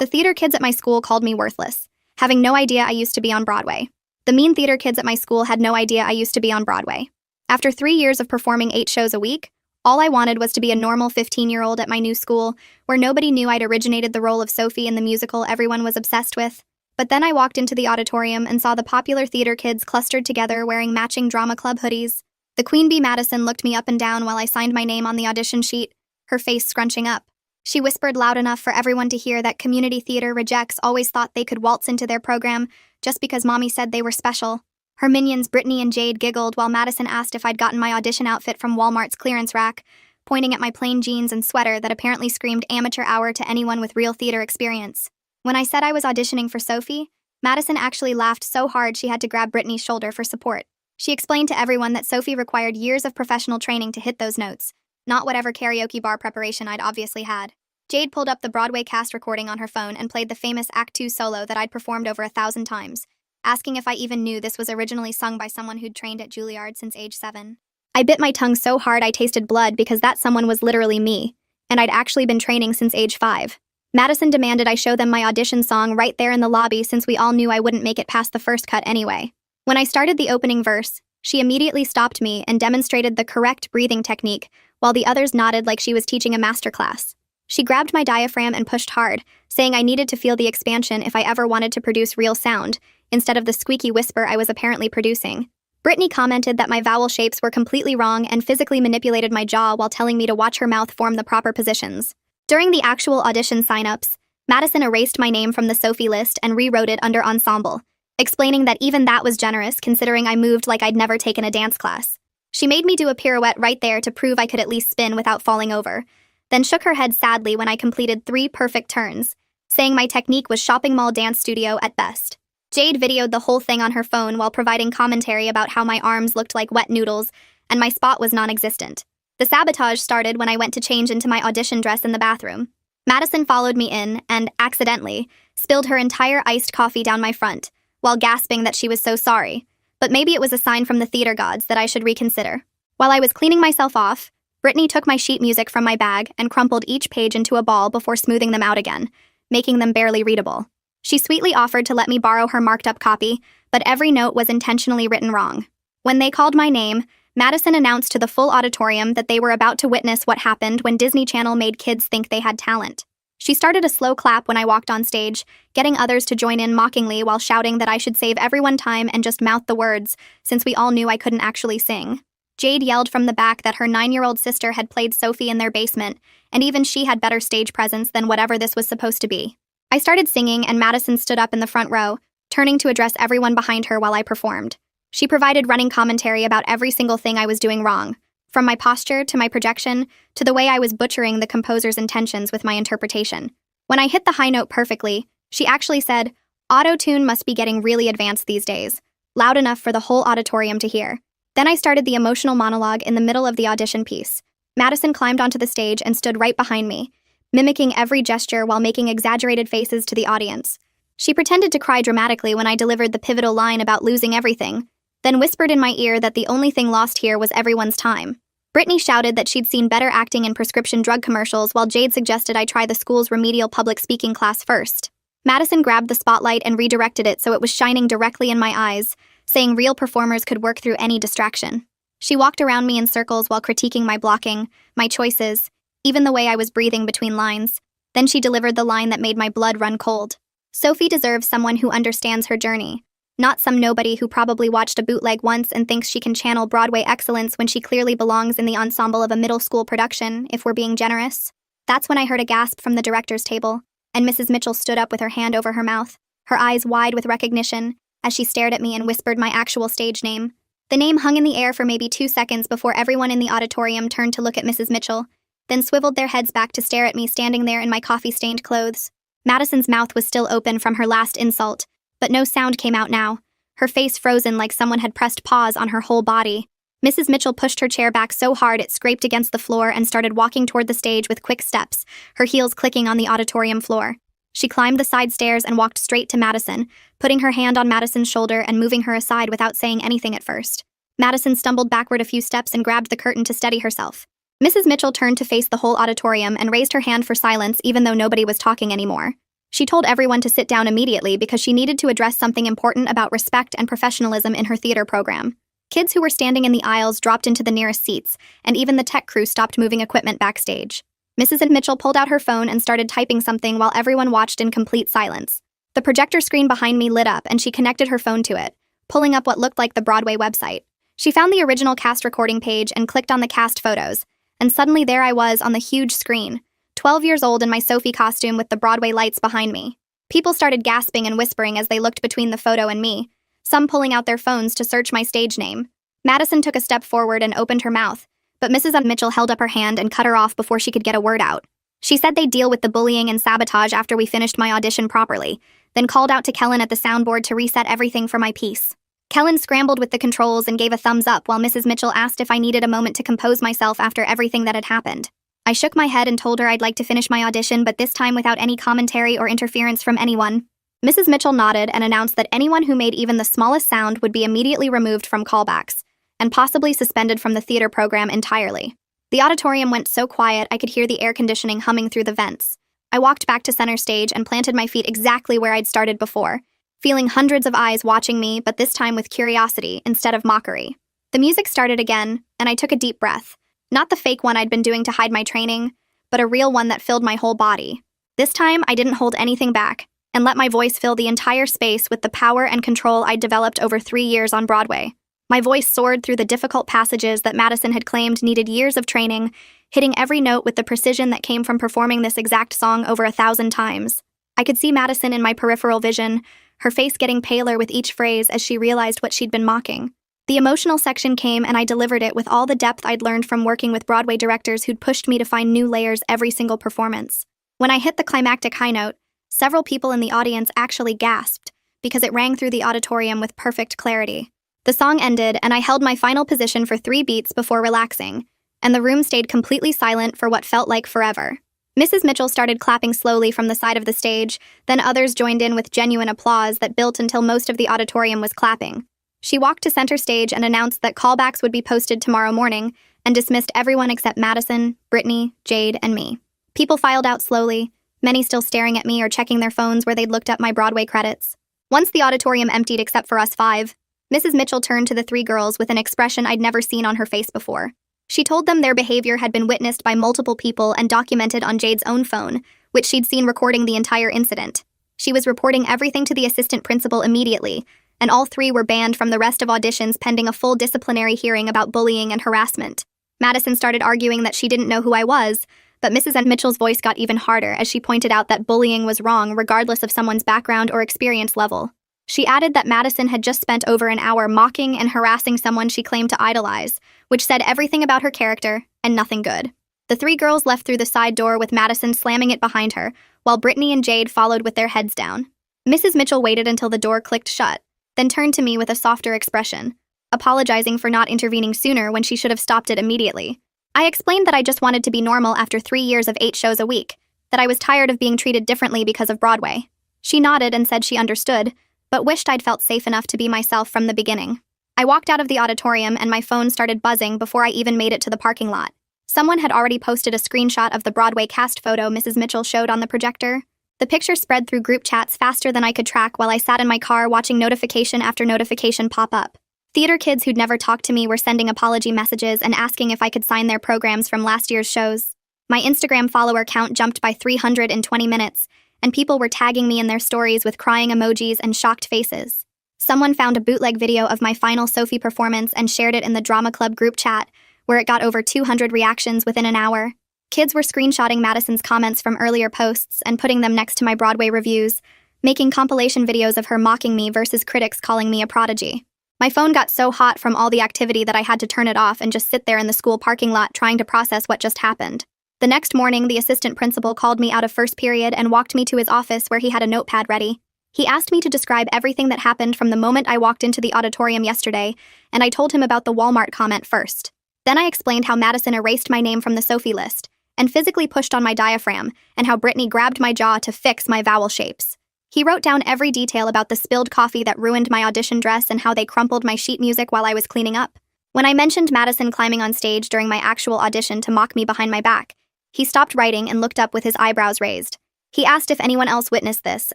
The theater kids at my school called me worthless, having no idea I used to be on Broadway. The mean theater kids at my school had no idea I used to be on Broadway. After 3 years of performing 8 shows a week, all I wanted was to be a normal 15-year-old at my new school, where nobody knew I'd originated the role of Sophie in the musical everyone was obsessed with. But then I walked into the auditorium and saw the popular theater kids clustered together wearing matching drama club hoodies. The Queen Bee Madison looked me up and down while I signed my name on the audition sheet, her face scrunching up. She whispered loud enough for everyone to hear that community theater rejects always thought they could waltz into their program just because mommy said they were special. Her minions Brittany and Jade giggled while Madison asked if I'd gotten my audition outfit from Walmart's clearance rack, pointing at my plain jeans and sweater that apparently screamed amateur hour to anyone with real theater experience. When I said I was auditioning for Sophie, Madison actually laughed so hard she had to grab Brittany's shoulder for support. She explained to everyone that Sophie required years of professional training to hit those notes, not whatever karaoke bar preparation I'd obviously had. Jade pulled up the Broadway cast recording on her phone and played the famous Act 2 solo that I'd performed over 1,000 times, asking if I even knew this was originally sung by someone who'd trained at Juilliard since age 7. I bit my tongue so hard I tasted blood because that someone was literally me, and I'd actually been training since age 5. Madison demanded I show them my audition song right there in the lobby since we all knew I wouldn't make it past the first cut anyway. When I started the opening verse, she immediately stopped me and demonstrated the correct breathing technique, while the others nodded like she was teaching a masterclass. She grabbed my diaphragm and pushed hard, saying I needed to feel the expansion if I ever wanted to produce real sound, instead of the squeaky whisper I was apparently producing. Brittany commented that my vowel shapes were completely wrong and physically manipulated my jaw while telling me to watch her mouth form the proper positions. During the actual audition sign-ups, Madison erased my name from the Sophie list and rewrote it under ensemble, explaining that even that was generous considering I moved like I'd never taken a dance class. She made me do a pirouette right there to prove I could at least spin without falling over, then shook her head sadly when I completed 3 perfect turns, saying my technique was shopping mall dance studio at best. Jade videoed the whole thing on her phone while providing commentary about how my arms looked like wet noodles and my spot was non-existent. The sabotage started when I went to change into my audition dress in the bathroom. Madison followed me in and, accidentally, spilled her entire iced coffee down my front, while gasping that she was so sorry. But maybe it was a sign from the theater gods that I should reconsider. While I was cleaning myself off, Brittany took my sheet music from my bag and crumpled each page into a ball before smoothing them out again, making them barely readable. She sweetly offered to let me borrow her marked-up copy, but every note was intentionally written wrong. When they called my name, Madison announced to the full auditorium that they were about to witness what happened when Disney Channel made kids think they had talent. She started a slow clap when I walked on stage, getting others to join in mockingly while shouting that I should save everyone time and just mouth the words, since we all knew I couldn't actually sing. Jade yelled from the back that her 9-year-old sister had played Sophie in their basement, and even she had better stage presence than whatever this was supposed to be. I started singing, and Madison stood up in the front row, turning to address everyone behind her while I performed. She provided running commentary about every single thing I was doing wrong, from my posture to my projection to the way I was butchering the composer's intentions with my interpretation. When I hit the high note perfectly, she actually said, "Auto-tune must be getting really advanced these days," loud enough for the whole auditorium to hear. Then I started the emotional monologue in the middle of the audition piece. Madison climbed onto the stage and stood right behind me, mimicking every gesture while making exaggerated faces to the audience. She pretended to cry dramatically when I delivered the pivotal line about losing everything, then whispered in my ear that the only thing lost here was everyone's time. Brittany shouted that she'd seen better acting in prescription drug commercials while Jade suggested I try the school's remedial public speaking class first. Madison grabbed the spotlight and redirected it so it was shining directly in my eyes, saying real performers could work through any distraction. She walked around me in circles while critiquing my blocking, my choices, even the way I was breathing between lines. Then she delivered the line that made my blood run cold. Sophie deserves someone who understands her journey, not some nobody who probably watched a bootleg once and thinks she can channel Broadway excellence when she clearly belongs in the ensemble of a middle school production, if we're being generous. That's when I heard a gasp from the director's table, and Mrs. Mitchell stood up with her hand over her mouth, her eyes wide with recognition, as she stared at me and whispered my actual stage name. The name hung in the air for maybe 2 seconds before everyone in the auditorium turned to look at Mrs. Mitchell, then swiveled their heads back to stare at me standing there in my coffee-stained clothes. Madison's mouth was still open from her last insult, but no sound came out now, her face frozen like someone had pressed pause on her whole body. Mrs. Mitchell pushed her chair back so hard it scraped against the floor and started walking toward the stage with quick steps, her heels clicking on the auditorium floor. She climbed the side stairs and walked straight to Madison, putting her hand on Madison's shoulder and moving her aside without saying anything at first. Madison stumbled backward a few steps and grabbed the curtain to steady herself. Mrs. Mitchell turned to face the whole auditorium and raised her hand for silence even though nobody was talking anymore. She told everyone to sit down immediately because she needed to address something important about respect and professionalism in her theater program. Kids who were standing in the aisles dropped into the nearest seats, and even the tech crew stopped moving equipment backstage. Mrs. Mitchell pulled out her phone and started typing something while everyone watched in complete silence. The projector screen behind me lit up and she connected her phone to it, pulling up what looked like the Broadway website. She found the original cast recording page and clicked on the cast photos, and suddenly there I was on the huge screen, 12 years old in my Sophie costume with the Broadway lights behind me. People started gasping and whispering as they looked between the photo and me, some pulling out their phones to search my stage name. Madison took a step forward and opened her mouth, but Mrs. Mitchell held up her hand and cut her off before she could get a word out. She said they'd deal with the bullying and sabotage after we finished my audition properly, then called out to Kellen at the soundboard to reset everything for my piece. Kellen scrambled with the controls and gave a thumbs up while Mrs. Mitchell asked if I needed a moment to compose myself after everything that had happened. I shook my head and told her I'd like to finish my audition, but this time without any commentary or interference from anyone. Mrs. Mitchell nodded and announced that anyone who made even the smallest sound would be immediately removed from callbacks, and possibly suspended from the theater program entirely. The auditorium went so quiet I could hear the air conditioning humming through the vents. I walked back to center stage and planted my feet exactly where I'd started before, feeling hundreds of eyes watching me, but this time with curiosity instead of mockery. The music started again, and I took a deep breath. Not the fake one I'd been doing to hide my training, but a real one that filled my whole body. This time, I didn't hold anything back, and let my voice fill the entire space with the power and control I'd developed over 3 years on Broadway. My voice soared through the difficult passages that Madison had claimed needed years of training, hitting every note with the precision that came from performing this exact song over 1,000 times. I could see Madison in my peripheral vision, her face getting paler with each phrase as she realized what she'd been mocking. The emotional section came and I delivered it with all the depth I'd learned from working with Broadway directors who'd pushed me to find new layers every single performance. When I hit the climactic high note, several people in the audience actually gasped because it rang through the auditorium with perfect clarity. The song ended and I held my final position for 3 beats before relaxing, and the room stayed completely silent for what felt like forever. Mrs. Mitchell started clapping slowly from the side of the stage, then others joined in with genuine applause that built until most of the auditorium was clapping. She walked to center stage and announced that callbacks would be posted tomorrow morning and dismissed everyone except Madison, Brittany, Jade, and me. People filed out slowly, many still staring at me or checking their phones where they'd looked up my Broadway credits. Once the auditorium emptied except for us 5, Mrs. Mitchell turned to the 3 girls with an expression I'd never seen on her face before. She told them their behavior had been witnessed by multiple people and documented on Jade's own phone, which she'd seen recording the entire incident. She was reporting everything to the assistant principal immediately, and all 3 were banned from the rest of auditions pending a full disciplinary hearing about bullying and harassment. Madison started arguing that she didn't know who I was, but Mrs. Mitchell's voice got even harder as she pointed out that bullying was wrong regardless of someone's background or experience level. She added that Madison had just spent over an hour mocking and harassing someone she claimed to idolize, which said everything about her character and nothing good. The 3 girls left through the side door with Madison slamming it behind her, while Brittany and Jade followed with their heads down. Mrs. Mitchell waited until the door clicked shut, then turned to me with a softer expression, apologizing for not intervening sooner when she should have stopped it immediately. I explained that I just wanted to be normal after 3 years of 8 shows a week, that I was tired of being treated differently because of Broadway. She nodded and said she understood, but wished I'd felt safe enough to be myself from the beginning. I walked out of the auditorium and my phone started buzzing before I even made it to the parking lot. Someone had already posted a screenshot of the Broadway cast photo Mrs. Mitchell showed on the projector. The picture spread through group chats faster than I could track while I sat in my car watching notification after notification pop up. Theater kids who'd never talked to me were sending apology messages and asking if I could sign their programs from last year's shows. My Instagram follower count jumped by 300 in 20 minutes, and people were tagging me in their stories with crying emojis and shocked faces. Someone found a bootleg video of my final Sophie performance and shared it in the Drama Club group chat, where it got over 200 reactions within an hour. Kids were screenshotting Madison's comments from earlier posts and putting them next to my Broadway reviews, making compilation videos of her mocking me versus critics calling me a prodigy. My phone got so hot from all the activity that I had to turn it off and just sit there in the school parking lot trying to process what just happened. The next morning, the assistant principal called me out of first period and walked me to his office where he had a notepad ready. He asked me to describe everything that happened from the moment I walked into the auditorium yesterday, and I told him about the Walmart comment first. Then I explained how Madison erased my name from the Sophie list, and physically pushed on my diaphragm, and how Brittany grabbed my jaw to fix my vowel shapes. He wrote down every detail about the spilled coffee that ruined my audition dress and how they crumpled my sheet music while I was cleaning up. When I mentioned Madison climbing on stage during my actual audition to mock me behind my back, he stopped writing and looked up with his eyebrows raised. He asked if anyone else witnessed this,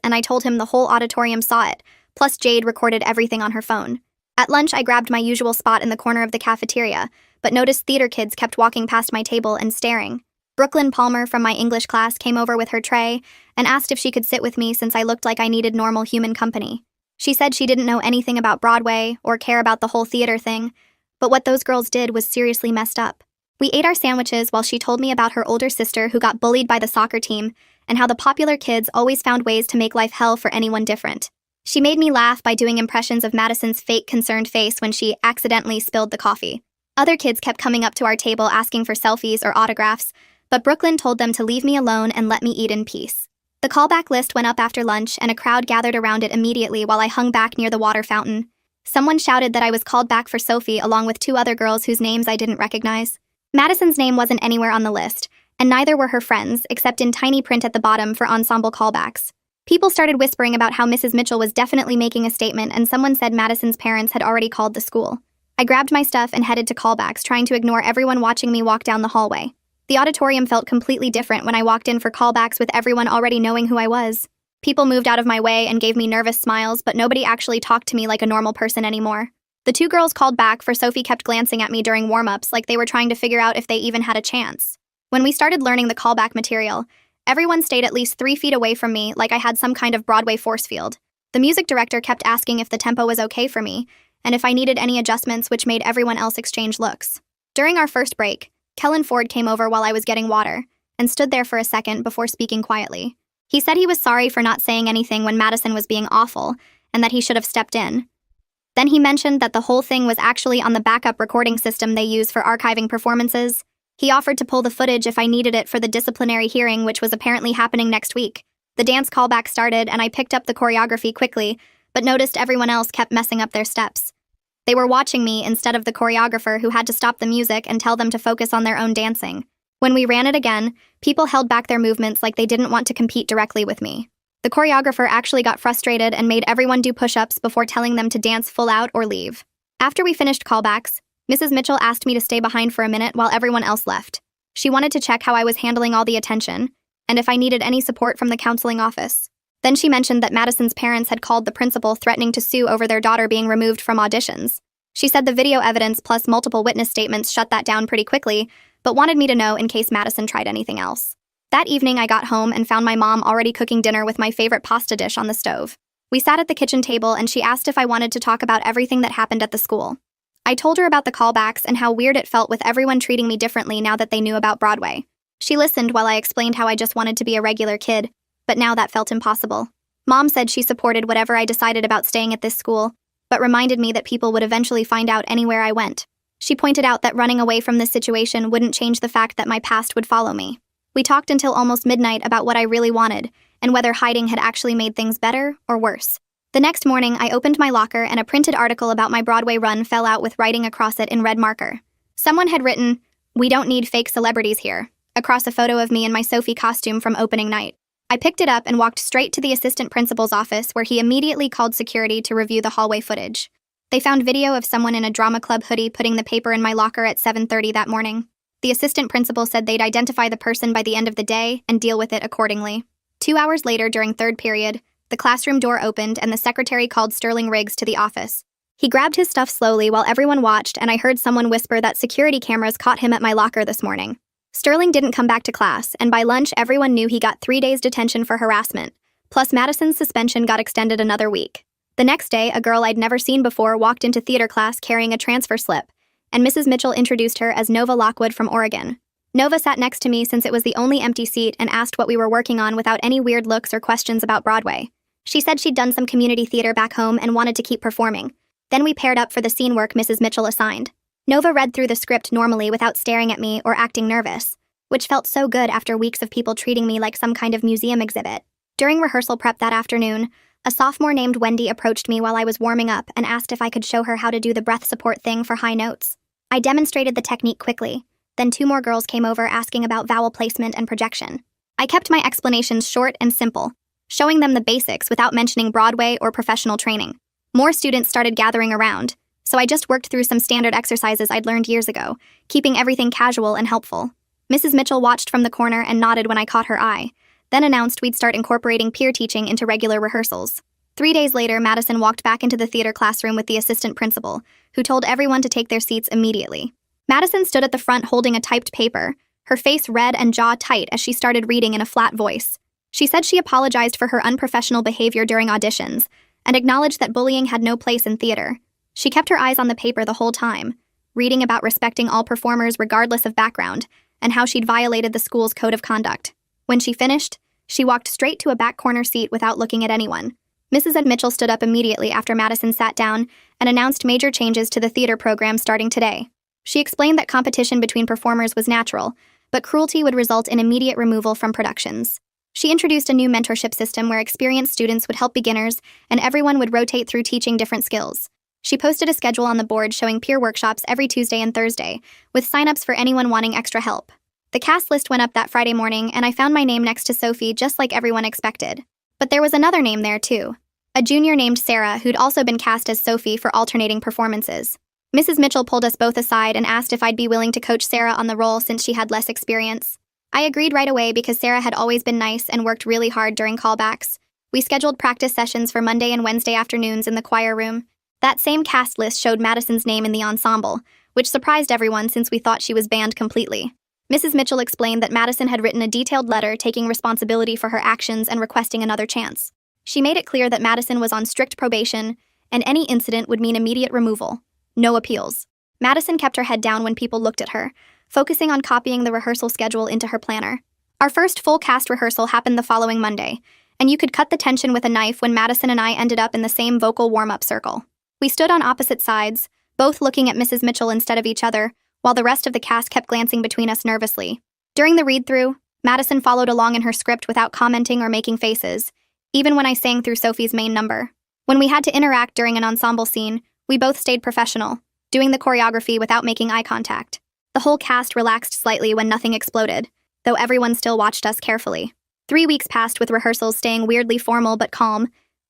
and I told him the whole auditorium saw it, plus Jade recorded everything on her phone. At lunch, I grabbed my usual spot in the corner of the cafeteria, but noticed theater kids kept walking past my table and staring. Brooklyn Palmer from my English class came over with her tray and asked if she could sit with me since I looked like I needed normal human company. She said she didn't know anything about Broadway or care about the whole theater thing, but what those girls did was seriously messed up. We ate our sandwiches while she told me about her older sister who got bullied by the soccer team and how the popular kids always found ways to make life hell for anyone different. She made me laugh by doing impressions of Madison's fake concerned face when she accidentally spilled the coffee. Other kids kept coming up to our table asking for selfies or autographs, but Brooklyn told them to leave me alone and let me eat in peace. The callback list went up after lunch and a crowd gathered around it immediately while I hung back near the water fountain. Someone shouted that I was called back for Sophie along with 2 other girls whose names I didn't recognize. Madison's name wasn't anywhere on the list, and neither were her friends, except in tiny print at the bottom for ensemble callbacks. People started whispering about how Mrs. Mitchell was definitely making a statement, and someone said Madison's parents had already called the school. I grabbed my stuff and headed to callbacks, trying to ignore everyone watching me walk down the hallway. The auditorium felt completely different when I walked in for callbacks with everyone already knowing who I was. People moved out of my way and gave me nervous smiles, but nobody actually talked to me like a normal person anymore. The 2 girls called back for Sophie kept glancing at me during warm-ups like they were trying to figure out if they even had a chance. When we started learning the callback material, everyone stayed at least 3 feet away from me like I had some kind of Broadway force field. The music director kept asking if the tempo was okay for me, and if I needed any adjustments, which made everyone else exchange looks. During our first break, Kellen Ford came over while I was getting water, and stood there for a second before speaking quietly. He said he was sorry for not saying anything when Madison was being awful, and that he should have stepped in. Then he mentioned that the whole thing was actually on the backup recording system they use for archiving performances. He offered to pull the footage if I needed it for the disciplinary hearing, which was apparently happening next week. The dance callback started, and I picked up the choreography quickly, but noticed everyone else kept messing up their steps. They were watching me instead of the choreographer, who had to stop the music and tell them to focus on their own dancing. When we ran it again, people held back their movements like they didn't want to compete directly with me. The choreographer actually got frustrated and made everyone do push-ups before telling them to dance full out or leave. After we finished callbacks, Mrs. Mitchell asked me to stay behind for a minute while everyone else left. She wanted to check how I was handling all the attention, and if I needed any support from the counseling office. Then she mentioned that Madison's parents had called the principal threatening to sue over their daughter being removed from auditions. She said the video evidence plus multiple witness statements shut that down pretty quickly, but wanted me to know in case Madison tried anything else. That evening, I got home and found my mom already cooking dinner with my favorite pasta dish on the stove. We sat at the kitchen table and she asked if I wanted to talk about everything that happened at the school. I told her about the callbacks and how weird it felt with everyone treating me differently now that they knew about Broadway. She listened while I explained how I just wanted to be a regular kid, but now that felt impossible. Mom said she supported whatever I decided about staying at this school, but reminded me that people would eventually find out anywhere I went. She pointed out that running away from this situation wouldn't change the fact that my past would follow me. We talked until almost midnight about what I really wanted, and whether hiding had actually made things better or worse. The next morning, I opened my locker and a printed article about my Broadway run fell out with writing across it in red marker. Someone had written, "We don't need fake celebrities here," across a photo of me in my Sophie costume from opening night. I picked it up and walked straight to the assistant principal's office, where he immediately called security to review the hallway footage. They found video of someone in a drama club hoodie putting the paper in my locker at 7:30 that morning. The assistant principal said they'd identify the person by the end of the day and deal with it accordingly. 2 hours later, during third period, the classroom door opened and the secretary called Sterling Riggs to the office. He grabbed his stuff slowly while everyone watched, and I heard someone whisper that security cameras caught him at my locker this morning. Sterling didn't come back to class, and by lunch everyone knew he got 3 days detention for harassment, plus Madison's suspension got extended another week. The next day, a girl I'd never seen before walked into theater class carrying a transfer slip, and Mrs. Mitchell introduced her as Nova Lockwood from Oregon. Nova sat next to me since it was the only empty seat and asked what we were working on without any weird looks or questions about Broadway. She said she'd done some community theater back home and wanted to keep performing. Then we paired up for the scene work Mrs. Mitchell assigned. Nova read through the script normally without staring at me or acting nervous, which felt so good after weeks of people treating me like some kind of museum exhibit. During rehearsal prep that afternoon, a sophomore named Wendy approached me while I was warming up and asked if I could show her how to do the breath support thing for high notes. I demonstrated the technique quickly. Then 2 more girls came over asking about vowel placement and projection. I kept my explanations short and simple, showing them the basics without mentioning Broadway or professional training. More students started gathering around, so I just worked through some standard exercises I'd learned years ago, keeping everything casual and helpful. Mrs. Mitchell watched from the corner and nodded when I caught her eye, then announced we'd start incorporating peer teaching into regular rehearsals. 3 days later, Madison walked back into the theater classroom with the assistant principal, who told everyone to take their seats immediately. Madison stood at the front holding a typed paper, her face red and jaw tight as she started reading in a flat voice. She said she apologized for her unprofessional behavior during auditions and acknowledged that bullying had no place in theater. She kept her eyes on the paper the whole time, reading about respecting all performers regardless of background and how she'd violated the school's code of conduct. When she finished, she walked straight to a back corner seat without looking at anyone. Mrs. Ed Mitchell stood up immediately after Madison sat down and announced major changes to the theater program starting today. She explained that competition between performers was natural, but cruelty would result in immediate removal from productions. She introduced a new mentorship system where experienced students would help beginners and everyone would rotate through teaching different skills. She posted a schedule on the board showing peer workshops every Tuesday and Thursday, with sign-ups for anyone wanting extra help. The cast list went up that Friday morning, and I found my name next to Sophie just like everyone expected. But there was another name there too. A junior named Sarah who'd also been cast as Sophie for alternating performances. Mrs. Mitchell pulled us both aside and asked if I'd be willing to coach Sarah on the role since she had less experience. I agreed right away because Sarah had always been nice and worked really hard during callbacks. We scheduled practice sessions for Monday and Wednesday afternoons in the choir room. That same cast list showed Madison's name in the ensemble, which surprised everyone since we thought she was banned completely. Mrs. Mitchell explained that Madison had written a detailed letter taking responsibility for her actions and requesting another chance. She made it clear that Madison was on strict probation, and any incident would mean immediate removal. No appeals. Madison kept her head down when people looked at her, focusing on copying the rehearsal schedule into her planner. Our first full cast rehearsal happened the following Monday, and you could cut the tension with a knife when Madison and I ended up in the same vocal warm-up circle. We stood on opposite sides, both looking at Mrs. Mitchell instead of each other, while the rest of the cast kept glancing between us nervously. During the read-through, Madison followed along in her script without commenting or making faces, even when I sang through Sophie's main number. When we had to interact during an ensemble scene, we both stayed professional, doing the choreography without making eye contact. The whole cast relaxed slightly when nothing exploded, though everyone still watched us carefully. 3 weeks passed with rehearsals staying weirdly formal but calm.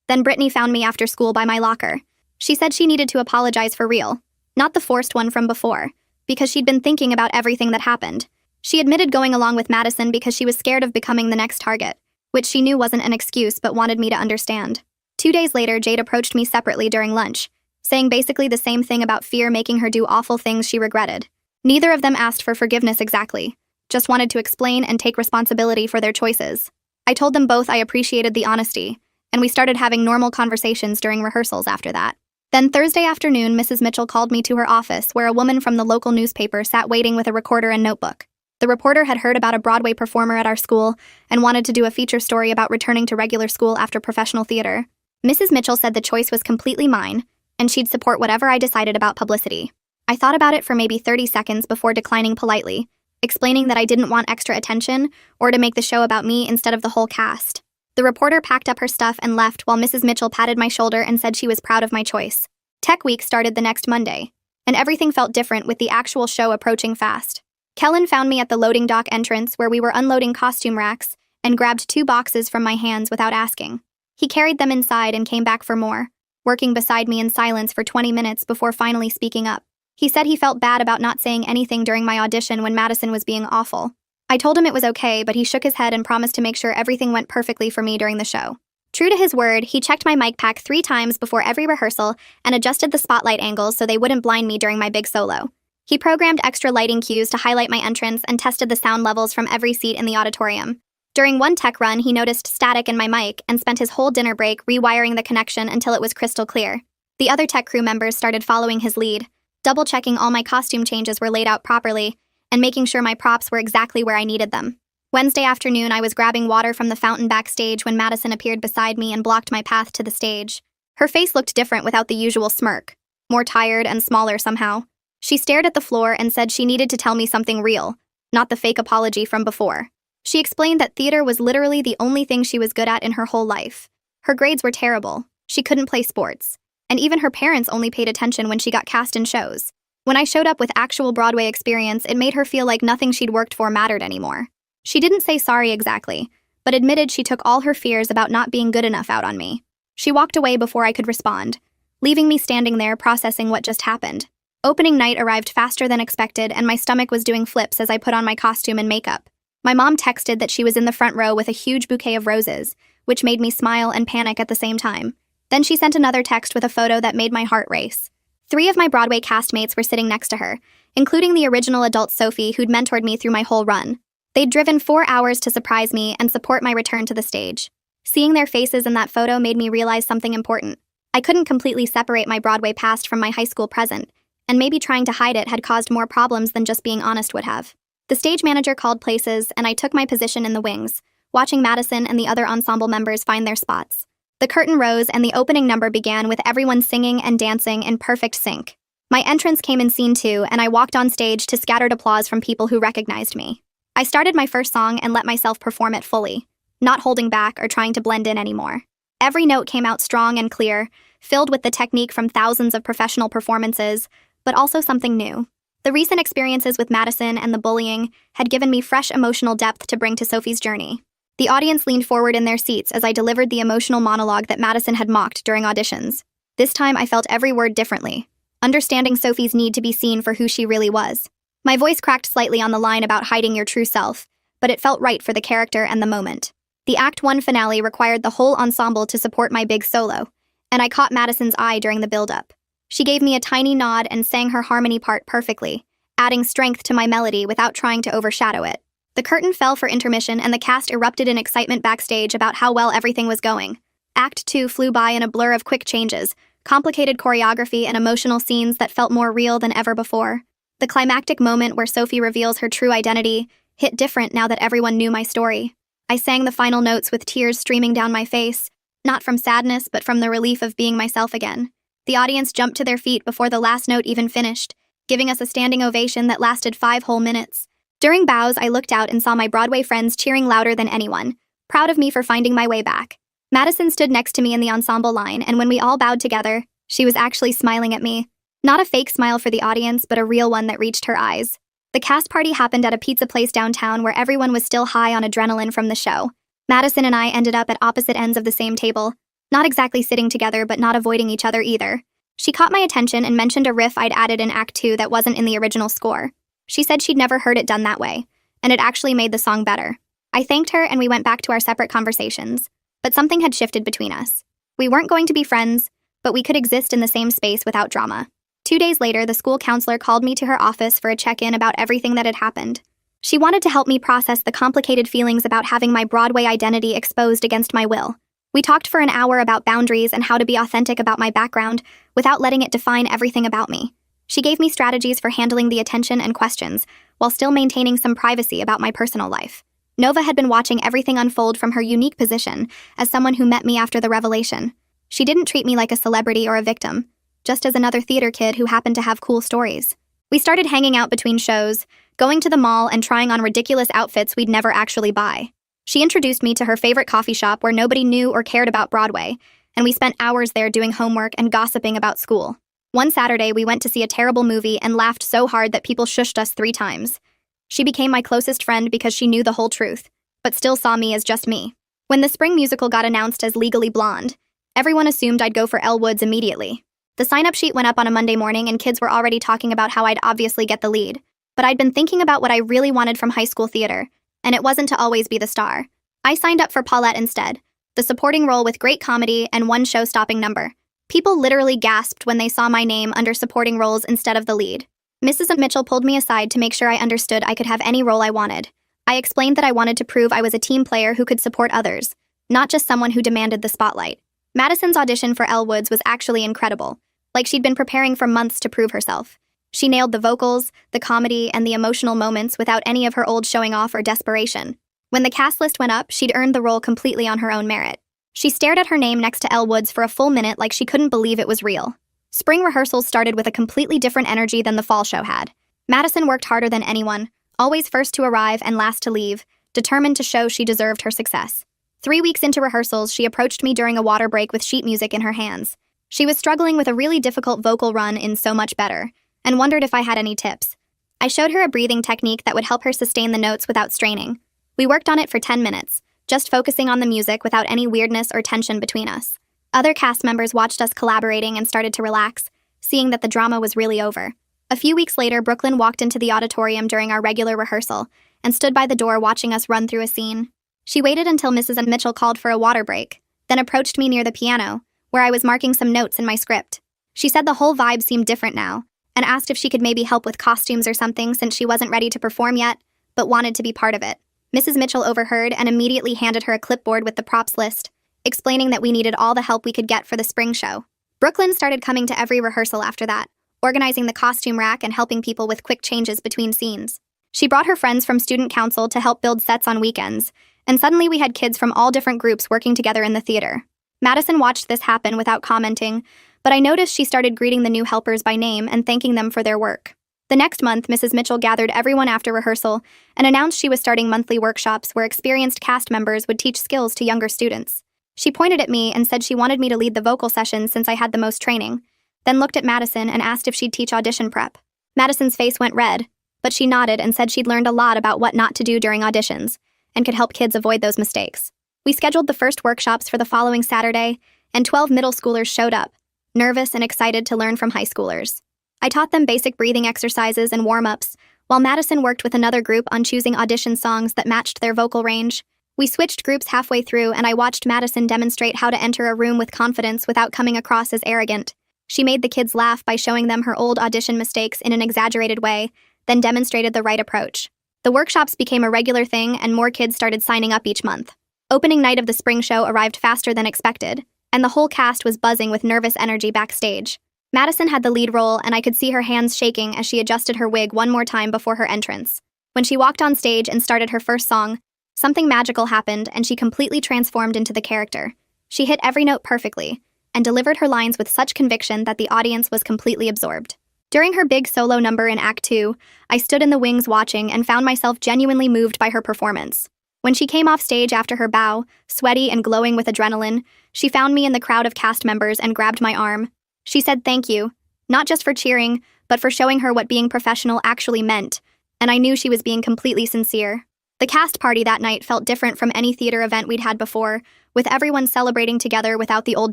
Then Brittany found me after school by my locker. She said she needed to apologize for real, not the forced one from before, because she'd been thinking about everything that happened. She admitted going along with Madison because she was scared of becoming the next target, which she knew wasn't an excuse but wanted me to understand. 2 days later, Jade approached me separately during lunch, saying basically the same thing about fear making her do awful things she regretted. Neither of them asked for forgiveness exactly, just wanted to explain and take responsibility for their choices. I told them both I appreciated the honesty, and we started having normal conversations during rehearsals after that. Then Thursday afternoon, Mrs. Mitchell called me to her office where a woman from the local newspaper sat waiting with a recorder and notebook. The reporter had heard about a Broadway performer at our school and wanted to do a feature story about returning to regular school after professional theater. Mrs. Mitchell said the choice was completely mine, and she'd support whatever I decided about publicity. I thought about it for maybe 30 seconds before declining politely, explaining that I didn't want extra attention or to make the show about me instead of the whole cast. The reporter packed up her stuff and left while Mrs. Mitchell patted my shoulder and said she was proud of my choice. Tech Week started the next Monday, and everything felt different with the actual show approaching fast. Kellen found me at the loading dock entrance where we were unloading costume racks and grabbed 2 boxes from my hands without asking. He carried them inside and came back for more, working beside me in silence for 20 minutes before finally speaking up. He said he felt bad about not saying anything during my audition when Madison was being awful. I told him it was okay, but he shook his head and promised to make sure everything went perfectly for me during the show. True to his word, he checked my mic pack 3 times before every rehearsal and adjusted the spotlight angles so they wouldn't blind me during my big solo. He programmed extra lighting cues to highlight my entrance and tested the sound levels from every seat in the auditorium. During one tech run, he noticed static in my mic and spent his whole dinner break rewiring the connection until it was crystal clear. The other tech crew members started following his lead, double-checking all my costume changes were laid out properly and making sure my props were exactly where I needed them. Wednesday afternoon, I was grabbing water from the fountain backstage when Madison appeared beside me and blocked my path to the stage. Her face looked different without the usual smirk, more tired and smaller somehow. She stared at the floor and said she needed to tell me something real, not the fake apology from before. She explained that theater was literally the only thing she was good at in her whole life. Her grades were terrible, she couldn't play sports, and even her parents only paid attention when she got cast in shows. When I showed up with actual Broadway experience, it made her feel like nothing she'd worked for mattered anymore. She didn't say sorry exactly, but admitted she took all her fears about not being good enough out on me. She walked away before I could respond, leaving me standing there processing what just happened. Opening night arrived faster than expected, and my stomach was doing flips as I put on my costume and makeup. My mom texted that she was in the front row with a huge bouquet of roses, which made me smile and panic at the same time. Then she sent another text with a photo that made my heart race. 3 of my Broadway castmates were sitting next to her, including the original adult Sophie who'd mentored me through my whole run. They'd driven 4 hours to surprise me and support my return to the stage. Seeing their faces in that photo made me realize something important. I couldn't completely separate my Broadway past from my high school present, and maybe trying to hide it had caused more problems than just being honest would have. The stage manager called places, and I took my position in the wings, watching Madison and the other ensemble members find their spots. The curtain rose and the opening number began with everyone singing and dancing in perfect sync. My entrance came in scene 2, and I walked on stage to scattered applause from people who recognized me. I started my first song and let myself perform it fully, not holding back or trying to blend in anymore. Every note came out strong and clear, filled with the technique from thousands of professional performances, but also something new. The recent experiences with Madison and the bullying had given me fresh emotional depth to bring to Sophie's journey. The audience leaned forward in their seats as I delivered the emotional monologue that Madison had mocked during auditions. This time I felt every word differently, understanding Sophie's need to be seen for who she really was. My voice cracked slightly on the line about hiding your true self, but it felt right for the character and the moment. The Act 1 finale required the whole ensemble to support my big solo, and I caught Madison's eye during the build-up. She gave me a tiny nod and sang her harmony part perfectly, adding strength to my melody without trying to overshadow it. The curtain fell for intermission and the cast erupted in excitement backstage about how well everything was going. Act 2 flew by in a blur of quick changes, complicated choreography, and emotional scenes that felt more real than ever before. The climactic moment where Sophie reveals her true identity hit different now that everyone knew my story. I sang the final notes with tears streaming down my face, not from sadness but from the relief of being myself again. The audience jumped to their feet before the last note even finished, giving us a standing ovation that lasted 5 whole minutes. During bows, I looked out and saw my Broadway friends cheering louder than anyone, proud of me for finding my way back. Madison stood next to me in the ensemble line, and when we all bowed together, she was actually smiling at me. Not a fake smile for the audience, but a real one that reached her eyes. The cast party happened at a pizza place downtown where everyone was still high on adrenaline from the show. Madison and I ended up at opposite ends of the same table, not exactly sitting together but not avoiding each other either. She caught my attention and mentioned a riff I'd added in Act 2 that wasn't in the original score. She said she'd never heard it done that way, and it actually made the song better. I thanked her and we went back to our separate conversations. But something had shifted between us. We weren't going to be friends, but we could exist in the same space without drama. 2 days later, the school counselor called me to her office for a check-in about everything that had happened. She wanted to help me process the complicated feelings about having my Broadway identity exposed against my will. We talked for an hour about boundaries and how to be authentic about my background without letting it define everything about me. She gave me strategies for handling the attention and questions, while still maintaining some privacy about my personal life. Nova had been watching everything unfold from her unique position as someone who met me after the revelation. She didn't treat me like a celebrity or a victim, just as another theater kid who happened to have cool stories. We started hanging out between shows, going to the mall and trying on ridiculous outfits we'd never actually buy. She introduced me to her favorite coffee shop where nobody knew or cared about Broadway, and we spent hours there doing homework and gossiping about school. One Saturday, we went to see a terrible movie and laughed so hard that people shushed us 3 times. She became my closest friend because she knew the whole truth, but still saw me as just me. When the spring musical got announced as Legally Blonde, everyone assumed I'd go for Elle Woods immediately. The sign-up sheet went up on a Monday morning and kids were already talking about how I'd obviously get the lead. But I'd been thinking about what I really wanted from high school theater, and it wasn't to always be the star. I signed up for Paulette instead, the supporting role with great comedy and one show-stopping number. People literally gasped when they saw my name under supporting roles instead of the lead. Mrs. Mitchell pulled me aside to make sure I understood I could have any role I wanted. I explained that I wanted to prove I was a team player who could support others, not just someone who demanded the spotlight. Madison's audition for Elle Woods was actually incredible, like she'd been preparing for months to prove herself. She nailed the vocals, the comedy, and the emotional moments without any of her old showing off or desperation. When the cast list went up, she'd earned the role completely on her own merit. She stared at her name next to Elle Woods for a full minute like she couldn't believe it was real. Spring rehearsals started with a completely different energy than the fall show had. Madison worked harder than anyone, always first to arrive and last to leave, determined to show she deserved her success. 3 weeks into rehearsals, she approached me during a water break with sheet music in her hands. She was struggling with a really difficult vocal run in So Much Better, and wondered if I had any tips. I showed her a breathing technique that would help her sustain the notes without straining. We worked on it for 10 minutes, just focusing on the music without any weirdness or tension between us. Other cast members watched us collaborating and started to relax, seeing that the drama was really over. A few weeks later, Brooklyn walked into the auditorium during our regular rehearsal, and stood by the door watching us run through a scene. She waited until Mrs. Mitchell called for a water break, then approached me near the piano, where I was marking some notes in my script. She said the whole vibe seemed different now, and asked if she could maybe help with costumes or something since she wasn't ready to perform yet, but wanted to be part of it. Mrs. Mitchell overheard and immediately handed her a clipboard with the props list, explaining that we needed all the help we could get for the spring show. Brooklyn started coming to every rehearsal after that, organizing the costume rack and helping people with quick changes between scenes. She brought her friends from student council to help build sets on weekends, and suddenly we had kids from all different groups working together in the theater. Madison watched this happen without commenting, but I noticed she started greeting the new helpers by name and thanking them for their work. The next month, Mrs. Mitchell gathered everyone after rehearsal and announced she was starting monthly workshops where experienced cast members would teach skills to younger students. She pointed at me and said she wanted me to lead the vocal sessions since I had the most training, then looked at Madison and asked if she'd teach audition prep. Madison's face went red, but she nodded and said she'd learned a lot about what not to do during auditions and could help kids avoid those mistakes. We scheduled the first workshops for the following Saturday, and 12 middle schoolers showed up, nervous and excited to learn from high schoolers. I taught them basic breathing exercises and warm-ups, while Madison worked with another group on choosing audition songs that matched their vocal range. We switched groups halfway through, and I watched Madison demonstrate how to enter a room with confidence without coming across as arrogant. She made the kids laugh by showing them her old audition mistakes in an exaggerated way, then demonstrated the right approach. The workshops became a regular thing, and more kids started signing up each month. Opening night of the spring show arrived faster than expected, and the whole cast was buzzing with nervous energy backstage. Madison had the lead role, and I could see her hands shaking as she adjusted her wig one more time before her entrance. When she walked on stage and started her first song, something magical happened, and she completely transformed into the character. She hit every note perfectly, and delivered her lines with such conviction that the audience was completely absorbed. During her big solo number in Act 2, I stood in the wings watching and found myself genuinely moved by her performance. When she came off stage after her bow, sweaty and glowing with adrenaline, she found me in the crowd of cast members and grabbed my arm. She said thank you, not just for cheering, but for showing her what being professional actually meant, and I knew she was being completely sincere. The cast party that night felt different from any theater event we'd had before, with everyone celebrating together without the old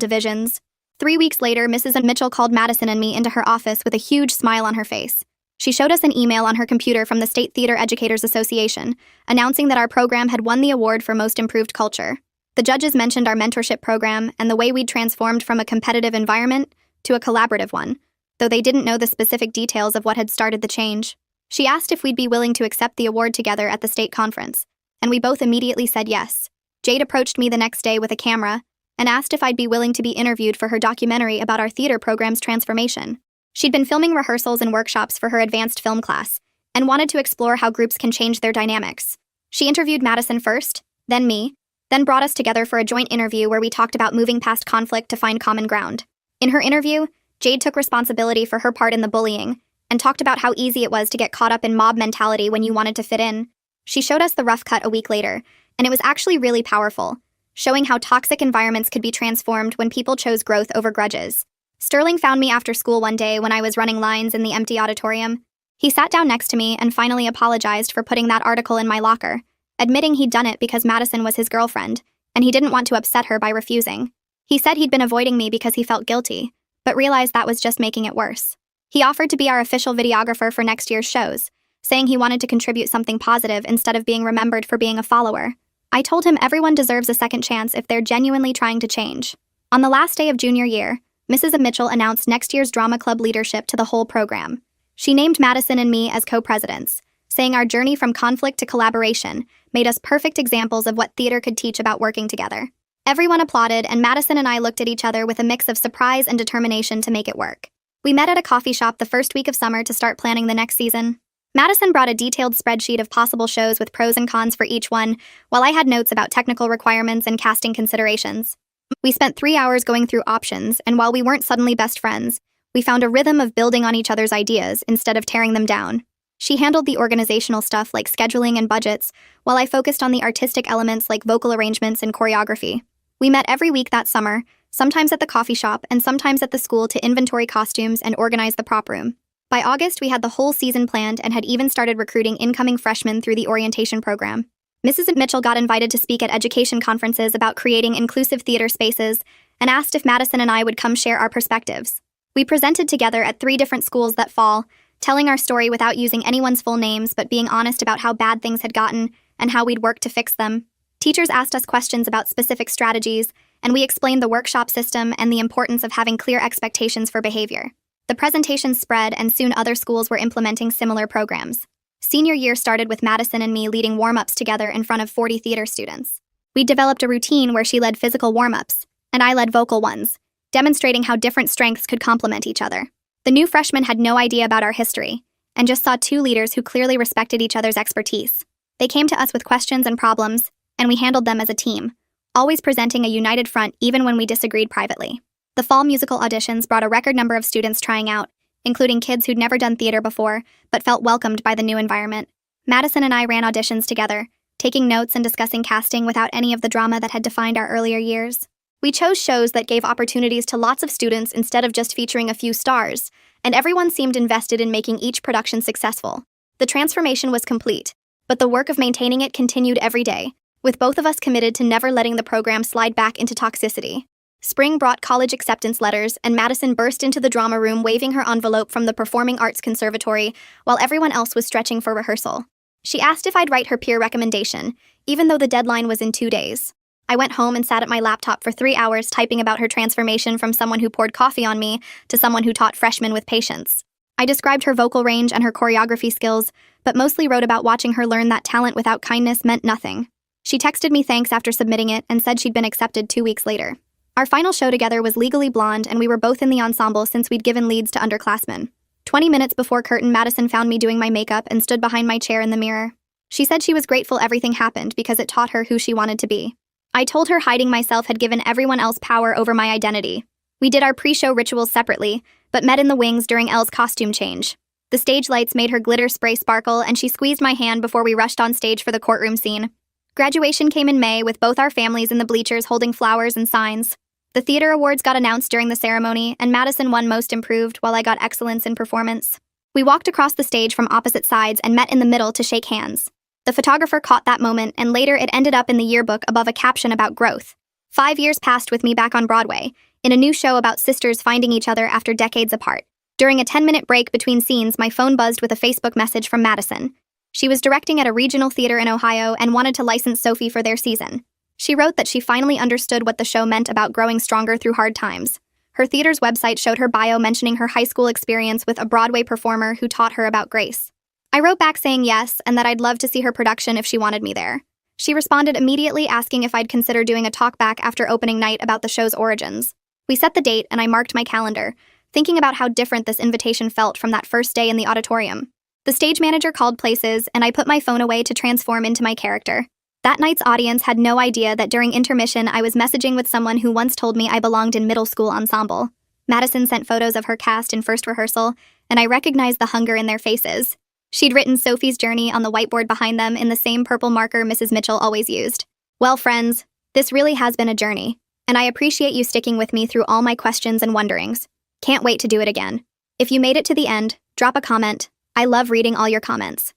divisions. 3 weeks later, Mrs. Mitchell called Madison and me into her office with a huge smile on her face. She showed us an email on her computer from the State Theater Educators Association, announcing that our program had won the award for Most Improved Culture. The judges mentioned our mentorship program and the way we'd transformed from a competitive environment to a collaborative one, though they didn't know the specific details of what had started the change. She asked if we'd be willing to accept the award together at the state conference, and we both immediately said yes. Jade approached me the next day with a camera and asked if I'd be willing to be interviewed for her documentary about our theater program's transformation. She'd been filming rehearsals and workshops for her advanced film class and wanted to explore how groups can change their dynamics. She interviewed Madison first, then me, then brought us together for a joint interview where we talked about moving past conflict to find common ground. In her interview, Jade took responsibility for her part in the bullying and talked about how easy it was to get caught up in mob mentality when you wanted to fit in. She showed us the rough cut a week later, and it was actually really powerful, showing how toxic environments could be transformed when people chose growth over grudges. Sterling found me after school one day when I was running lines in the empty auditorium. He sat down next to me and finally apologized for putting that article in my locker, admitting he'd done it because Madison was his girlfriend, and he didn't want to upset her by refusing. He said he'd been avoiding me because he felt guilty, but realized that was just making it worse. He offered to be our official videographer for next year's shows, saying he wanted to contribute something positive instead of being remembered for being a follower. I told him everyone deserves a second chance if they're genuinely trying to change. On the last day of junior year, Mrs. Mitchell announced next year's drama club leadership to the whole program. She named Madison and me as co-presidents, saying our journey from conflict to collaboration made us perfect examples of what theater could teach about working together. Everyone applauded, and Madison and I looked at each other with a mix of surprise and determination to make it work. We met at a coffee shop the first week of summer to start planning the next season. Madison brought a detailed spreadsheet of possible shows with pros and cons for each one, while I had notes about technical requirements and casting considerations. We spent 3 hours going through options, and while we weren't suddenly best friends, we found a rhythm of building on each other's ideas instead of tearing them down. She handled the organizational stuff like scheduling and budgets, while I focused on the artistic elements like vocal arrangements and choreography. We met every week that summer, sometimes at the coffee shop and sometimes at the school to inventory costumes and organize the prop room. By August, we had the whole season planned and had even started recruiting incoming freshmen through the orientation program. Mrs. Mitchell got invited to speak at education conferences about creating inclusive theater spaces and asked if Madison and I would come share our perspectives. We presented together at 3 different schools that fall, telling our story without using anyone's full names but being honest about how bad things had gotten and how we'd work to fix them. Teachers asked us questions about specific strategies, and we explained the workshop system and the importance of having clear expectations for behavior. The presentation spread, and soon other schools were implementing similar programs. Senior year started with Madison and me leading warm-ups together in front of 40 theater students. We developed a routine where she led physical warm-ups, and I led vocal ones, demonstrating how different strengths could complement each other. The new freshmen had no idea about our history, and just saw two leaders who clearly respected each other's expertise. They came to us with questions and problems, and we handled them as a team, always presenting a united front even when we disagreed privately. The fall musical auditions brought a record number of students trying out, including kids who'd never done theater before, but felt welcomed by the new environment. Madison and I ran auditions together, taking notes and discussing casting without any of the drama that had defined our earlier years. We chose shows that gave opportunities to lots of students instead of just featuring a few stars, and everyone seemed invested in making each production successful. The transformation was complete, but the work of maintaining it continued every day, with both of us committed to never letting the program slide back into toxicity. Spring brought college acceptance letters, and Madison burst into the drama room waving her envelope from the Performing Arts Conservatory while everyone else was stretching for rehearsal. She asked if I'd write her peer recommendation, even though the deadline was in 2 days. I went home and sat at my laptop for 3 hours typing about her transformation from someone who poured coffee on me to someone who taught freshmen with patience. I described her vocal range and her choreography skills, but mostly wrote about watching her learn that talent without kindness meant nothing. She texted me thanks after submitting it and said she'd been accepted 2 weeks later. Our final show together was Legally Blonde, and we were both in the ensemble since we'd given leads to underclassmen. 20 minutes before curtain, Madison found me doing my makeup and stood behind my chair in the mirror. She said she was grateful everything happened because it taught her who she wanted to be. I told her hiding myself had given everyone else power over my identity. We did our pre-show rituals separately, but met in the wings during Elle's costume change. The stage lights made her glitter spray sparkle, and she squeezed my hand before we rushed on stage for the courtroom scene. Graduation came in May, with both our families in the bleachers holding flowers and signs. The theater awards got announced during the ceremony, and Madison won Most Improved while I got Excellence in Performance. We walked across the stage from opposite sides and met in the middle to shake hands. The photographer caught that moment, and later it ended up in the yearbook above a caption about growth. 5 years passed with me back on Broadway, in a new show about sisters finding each other after decades apart. During a 10-minute break between scenes, my phone buzzed with a Facebook message from Madison. She was directing at a regional theater in Ohio and wanted to license Sophie for their season. She wrote that she finally understood what the show meant about growing stronger through hard times. Her theater's website showed her bio mentioning her high school experience with a Broadway performer who taught her about grace. I wrote back saying yes, and that I'd love to see her production if she wanted me there. She responded immediately asking if I'd consider doing a talkback after opening night about the show's origins. We set the date, and I marked my calendar, thinking about how different this invitation felt from that first day in the auditorium. The stage manager called places, and I put my phone away to transform into my character. That night's audience had no idea that during intermission I was messaging with someone who once told me I belonged in middle school ensemble. Madison sent photos of her cast in first rehearsal, and I recognized the hunger in their faces. She'd written Sophie's journey on the whiteboard behind them in the same purple marker Mrs. Mitchell always used. Well, friends, this really has been a journey, and I appreciate you sticking with me through all my questions and wonderings. Can't wait to do it again. If you made it to the end, drop a comment. I love reading all your comments.